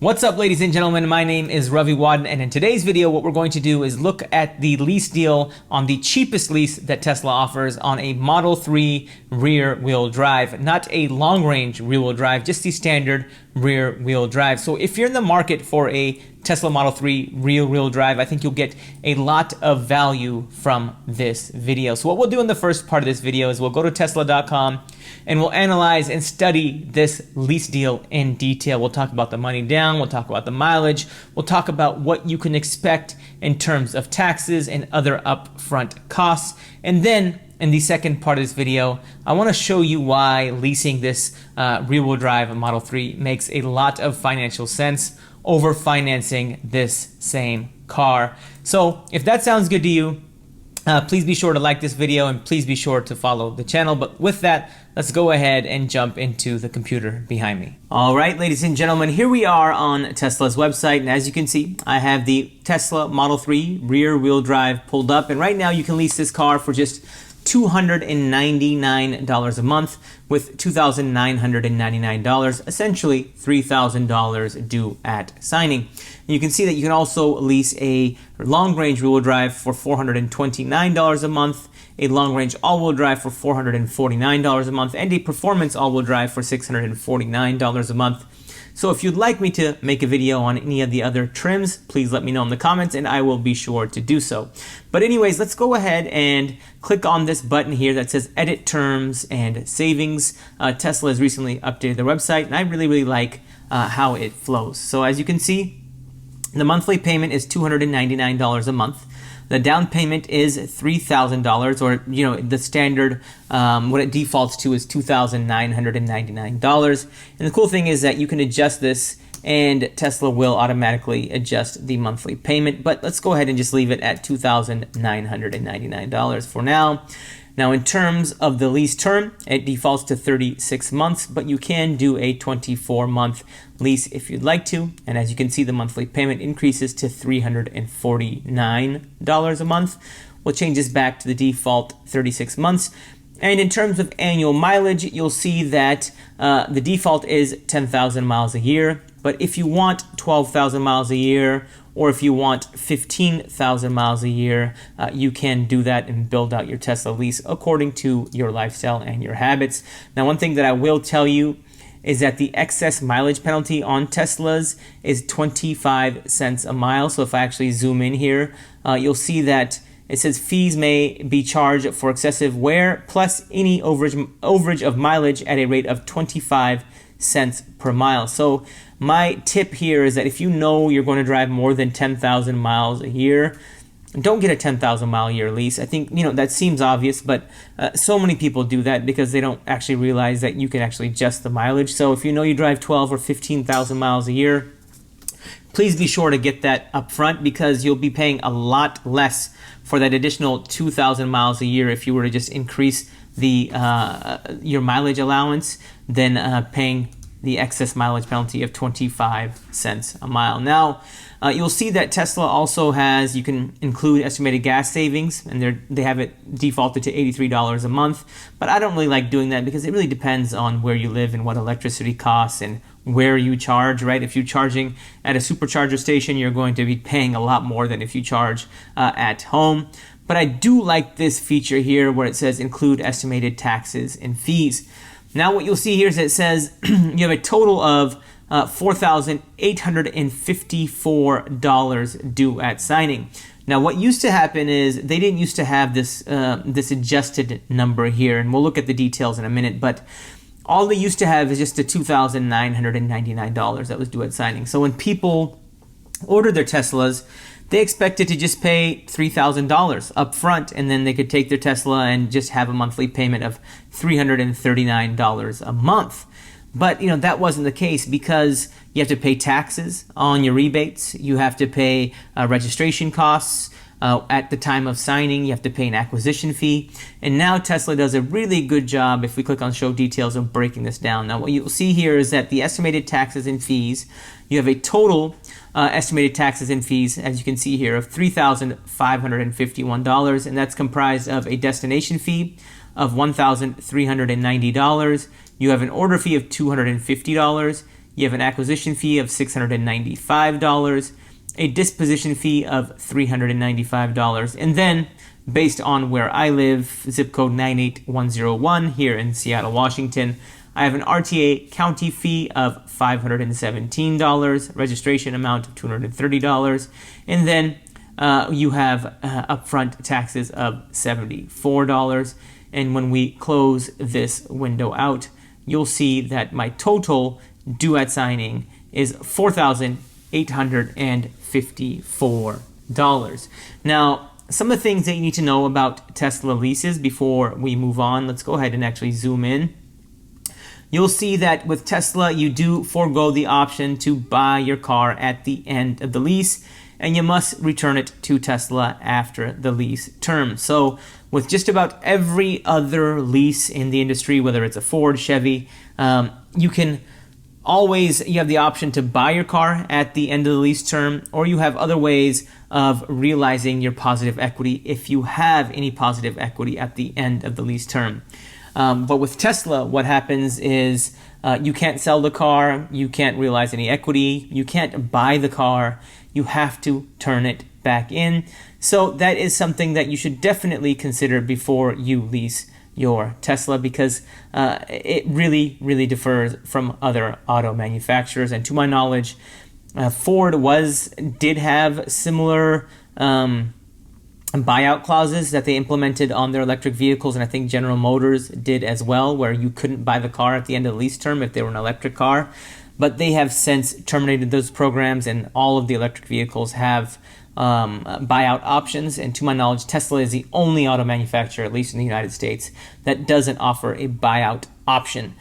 What's up, ladies and gentlemen? My name is Ravi Wadden, and in today's video, what we're going to do is look at the lease deal on the cheapest lease that Tesla offers on a Model 3 rear-wheel drive. Not a long-range rear-wheel drive, just the standard rear-wheel drive. So if you're in the market for a Tesla Model 3 rear-wheel drive, I think you'll get a lot of value from this video. So what we'll do in the first part of this video is we'll go to Tesla.com and we'll analyze and study this lease deal in detail. We'll talk about the money down, we'll talk about the mileage, we'll talk about what you can expect in terms of taxes and other upfront costs. And then in the second part of this video, I want to show you why leasing this rear-wheel drive Model 3 makes a lot of financial sense over financing this same car. So if that sounds good to you, please be sure to like this video and please be sure to follow the channel. But with that, let's go ahead and jump into the computer behind me. All right, ladies and gentlemen, here we are on Tesla's website. And as you can see, I have the Tesla Model 3 rear-wheel drive pulled up. And right now you can lease this car for just $299 a month with $2,999, essentially $3,000 due at signing. You can see that you can also lease a long-range rear-wheel drive for $429 a month, a long-range all-wheel drive for $449 a month, and a performance all-wheel drive for $649 a month. So if you'd like me to make a video on any of the other trims, please let me know in the comments and I will be sure to do so. But anyways, let's go ahead and click on this button here that says Edit Terms and Savings. Tesla has recently updated their website and I really like how it flows. So as you can see, the monthly payment is $299 a month. The down payment is $3,000, or the standard, what it defaults to is $2,999. And the cool thing is that you can adjust this and Tesla will automatically adjust the monthly payment. But let's go ahead and just leave it at $2,999 for now. Now, in terms of the lease term, it defaults to 36 months, but you can do a 24-month lease if you'd like to. And as you can see, the monthly payment increases to $349 a month. We'll change this back to the default 36 months. And in terms of annual mileage, you'll see that the default is 10,000 miles a year. But if you want 12,000 miles a year, or if you want 15,000 miles a year, you can do that and build out your Tesla lease according to your lifestyle and your habits. Now, one thing that I will tell you is that the excess mileage penalty on Teslas is 25 cents a mile. So if I actually zoom in here, you'll see that it says fees may be charged for excessive wear plus any overage of mileage at a rate of 25 cents per mile. So my tip here is that if you know you're going to drive more than 10,000 miles a year, don't get a 10,000 mile a year lease. I think, that seems obvious, but so many people do that because they don't actually realize that you can actually adjust the mileage. So if you know you drive 12 or 15,000 miles a year, please be sure to get that up front because you'll be paying a lot less for that additional 2,000 miles a year if you were to just increase the your mileage allowance than paying the excess mileage penalty of 25 cents a mile. Now, you'll see that Tesla also has, you can include estimated gas savings, and they have it defaulted to $83 a month. But I don't really like doing that because it really depends on where you live and what electricity costs and where you charge, right? If you're charging at a supercharger station, you're going to be paying a lot more than if you charge at home. But I do like this feature here where it says include estimated taxes and fees. Now what you'll see here is that it says you have a total of $4,854 due at signing. Now what used to happen is they didn't used to have this this adjusted number here, and we'll look at the details in a minute, but all they used to have is just the $2,999 that was due at signing. So when people ordered their Teslas, they expected to just pay $3,000 up front, and then they could take their Tesla and just have a monthly payment of $339 a month. But that wasn't the case because you have to pay taxes on your rebates. You have to pay registration costs. At the time of signing, you have to pay an acquisition fee. And now Tesla does a really good job, if we click on show details, of breaking this down. Now what you'll see here is that the estimated taxes and fees, you have a total estimated taxes and fees, as you can see here, of $3,551, and that's comprised of a destination fee of $1,390. You have an order fee of $250. you have an acquisition fee of $695, a disposition fee of $395, and then based on where I live, zip code 98101 here in Seattle, Washington, I have an RTA county fee of $517, registration amount of $230, and then you have upfront taxes of $74. And when we close this window out, you'll see that my total due at signing is $4,854. Now, some of the things that you need to know about Tesla leases before we move on, let's go ahead and actually zoom in. You'll see that with Tesla, you do forego the option to buy your car at the end of the lease, and you must return it to Tesla after the lease term. So with just about every other lease in the industry, whether it's a Ford, Chevy, you have the option to buy your car at the end of the lease term, or you have other ways of realizing your positive equity if you have any positive equity at the end of the lease term. But with Tesla, what happens is you can't sell the car, you can't realize any equity, you can't buy the car, you have to turn it back in. So that is something that you should definitely consider before you lease your Tesla, because it really, really differs from other auto manufacturers. And to my knowledge, Ford did have similar buyout clauses that they implemented on their electric vehicles, and I think General Motors did as well, where you couldn't buy the car at the end of the lease term if they were an electric car. But they have since terminated those programs, and all of the electric vehicles have buyout options. And to my knowledge, Tesla is the only auto manufacturer, at least in the United States, that doesn't offer a buyout option.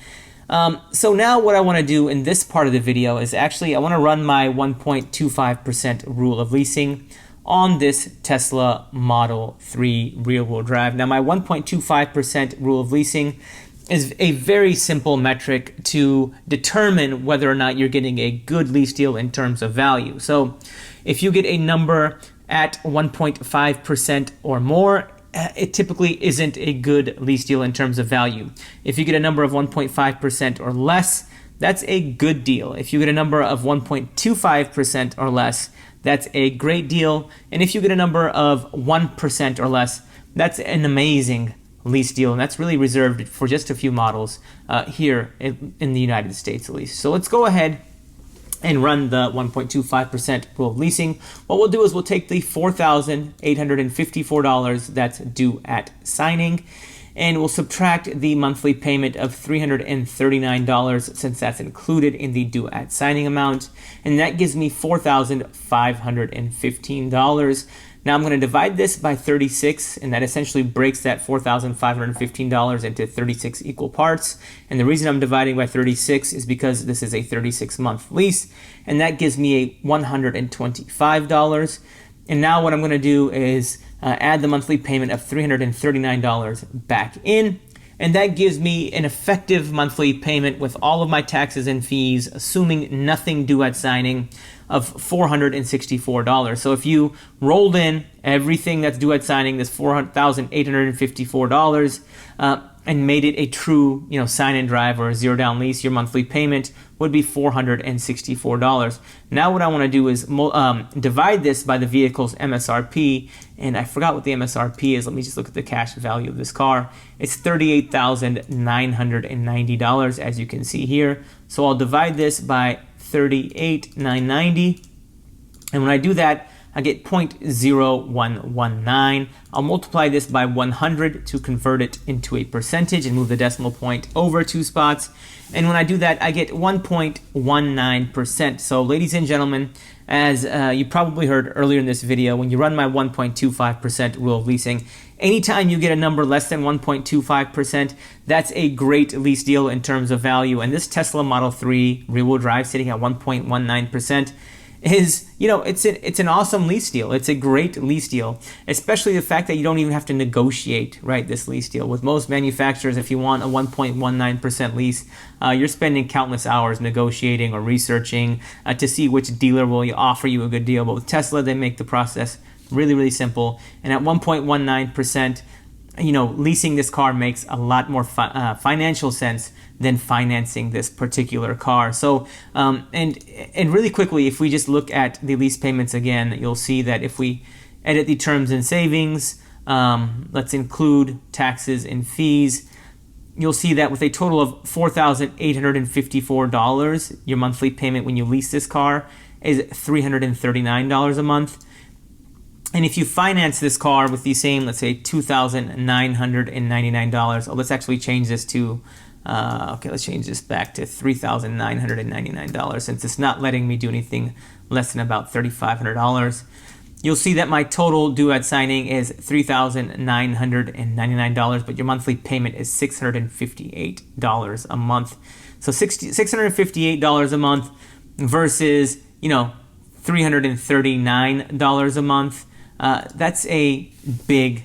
So now what I want to do in this part of the video is actually I want to run my 1.25% rule of leasing on this Tesla Model 3 rear-wheel drive. Now, my 1.25% rule of leasing is a very simple metric to determine whether or not you're getting a good lease deal in terms of value. So if you get a number at 1.5% or more, it typically isn't a good lease deal in terms of value. If you get a number of 1.5% or less, that's a good deal. If you get a number of 1.25% or less, that's a great deal. And if you get a number of 1% or less, that's an amazing lease deal. And that's really reserved for just a few models here in the United States at least. So let's go ahead and run the 1.25% rule of leasing. What we'll do is we'll take the $4,854 that's due at signing, and we'll subtract the monthly payment of $339 since that's included in the due at signing amount, and that gives me $4,515. Now I'm going to divide this by 36, and that essentially breaks that $4,515 into 36 equal parts. And the reason I'm dividing by 36 is because this is a 36-month lease, and that gives me $125. And now what I'm going to do is add the monthly payment of $339 back in, and that gives me an effective monthly payment with all of my taxes and fees, assuming nothing due at signing, of $464. So if you rolled in everything that's due at signing, this $4,854, and made it a true, sign and drive or a zero down lease, your monthly payment would be $464. Now what I want to do is divide this by the vehicle's MSRP, and I forgot what the MSRP is. Let me just look at the cash value of this car. It's $38,990, as you can see here. So I'll divide this by $38,990, and when I do that, I get 0.0119. I'll multiply this by 100 to convert it into a percentage and move the decimal point over 2 spots. And when I do that, I get 1.19%. So ladies and gentlemen, as you probably heard earlier in this video, when you run my 1.25% rule of leasing, anytime you get a number less than 1.25%, that's a great lease deal in terms of value. And this Tesla Model 3 rear-wheel drive sitting at 1.19% is, it's an awesome lease deal. It's a great lease deal, especially the fact that you don't even have to negotiate, right, this lease deal. With most manufacturers, if you want a 1.19% lease, you're spending countless hours negotiating or researching to see which dealer will offer you a good deal. But with Tesla, they make the process really, really simple. And at 1.19%, leasing this car makes a lot more financial sense than financing this particular car. So, and really quickly, if we just look at the lease payments again, you'll see that if we edit the terms and savings, let's include taxes and fees, you'll see that with a total of $4,854, your monthly payment when you lease this car is $339 a month. And if you finance this car with the same, let's say $2,999, let's actually change this to, let's change this back to $3,999 since it's not letting me do anything less than about $3,500. You'll see that my total due at signing is $3,999, but your monthly payment is $658 a month. So $658 a month versus, $339 a month. That's a big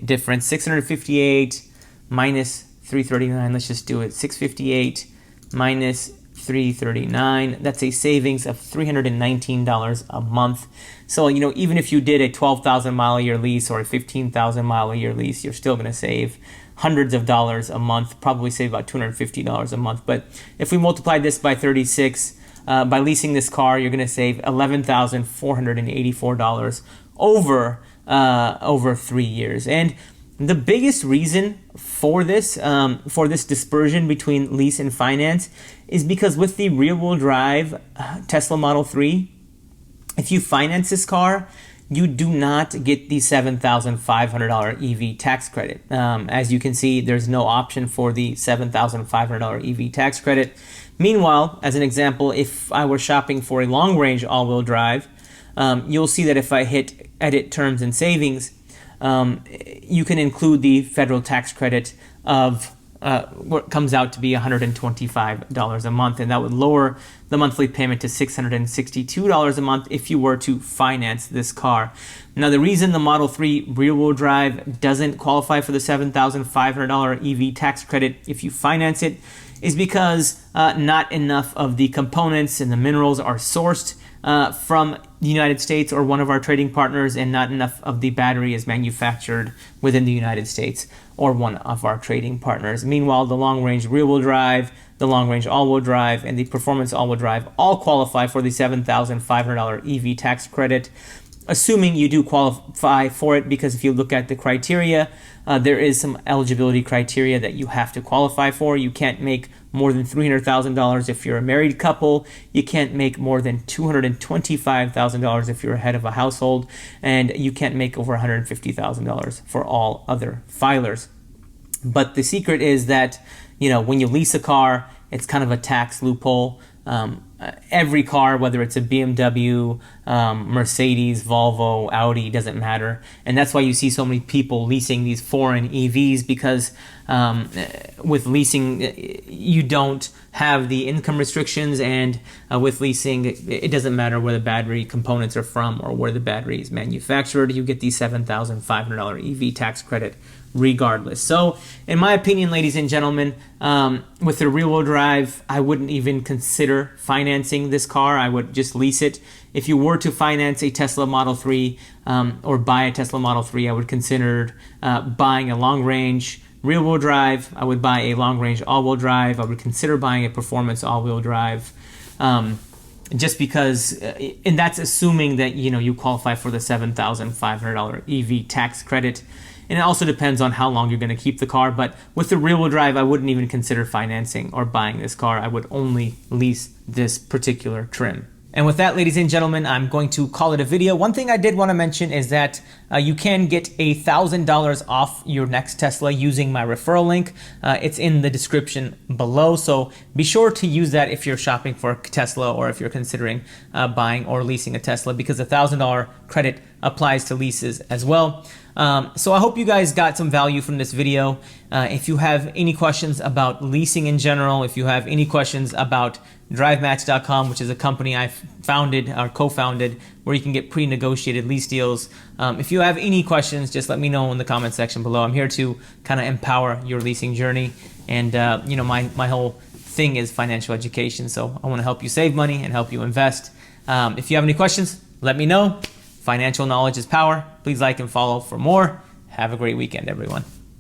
difference. 658 minus 339, let's just do it. 658 minus 339, that's a savings of $319 a month. So, even if you did a 12,000 mile a year lease or a 15,000 mile a year lease, you're still going to save hundreds of dollars a month, probably save about $250 a month. But if we multiply this by 36, by leasing this car, you're going to save $11,484 over 3 years. And the biggest reason for this dispersion between lease and finance is because with the rear-wheel drive Tesla Model 3, if you finance this car, you do not get the $7,500 EV tax credit. As you can see, there's no option for the $7,500 EV tax credit. Meanwhile, as an example, if I were shopping for a long-range all-wheel drive, you'll see that if I hit edit terms and savings, you can include the federal tax credit of what comes out to be $125 a month, and that would lower the monthly payment to $662 a month if you were to finance this car. Now, the reason the Model 3 rear-wheel drive doesn't qualify for the $7,500 EV tax credit if you finance it is because not enough of the components and the minerals are sourced from the United States or one of our trading partners, and not enough of the battery is manufactured within the United States or one of our trading partners. Meanwhile, the long-range rear-wheel drive, the long-range all-wheel drive, and the performance all-wheel drive all qualify for the $7,500 EV tax credit, assuming you do qualify for it, because if you look at the criteria, there is some eligibility criteria that you have to qualify for. You can't make more than $300,000 if you're a married couple. You can't make more than $225,000 if you're a head of a household, and you can't make over $150,000 for all other filers. But the secret is that, when you lease a car, it's kind of a tax loophole. Every car, whether it's a BMW, Mercedes, Volvo, Audi, doesn't matter. And that's why you see so many people leasing these foreign EVs, because with leasing, you don't have the income restrictions, and with leasing, it doesn't matter where the battery components are from or where the battery is manufactured. You get the $7,500 EV tax credit regardless. So, in my opinion, ladies and gentlemen, with the rear-wheel drive, I wouldn't even consider financing this car. I would just lease it. If you were to finance a Tesla Model 3 or buy a Tesla Model 3, I would consider buying a long-range rear-wheel drive. I would buy a long-range all-wheel drive. I would consider buying a performance all-wheel drive. Just because, and that's assuming that you qualify for the $7,500 EV tax credit. And it also depends on how long you're going to keep the car. But with the rear-wheel drive, I wouldn't even consider financing or buying this car. I would only lease this particular trim. And with that, ladies and gentlemen, I'm going to call it a video. One thing I did want to mention is that you can get $1,000 off your next Tesla using my referral link. It's in the description below, so be sure to use that if you're shopping for a Tesla or if you're considering buying or leasing a Tesla, because $1,000 credit applies to leases as well. So I hope you guys got some value from this video. If you have any questions about leasing in general, if you have any questions about DriveMatch.com, which is a company I founded or co-founded, where you can get pre-negotiated lease deals. If you have any questions, just let me know in the comment section below. I'm here to kind of empower your leasing journey. And my whole thing is financial education. So I want to help you save money and help you invest. If you have any questions, let me know. Financial knowledge is power. Please like and follow for more. Have a great weekend, everyone.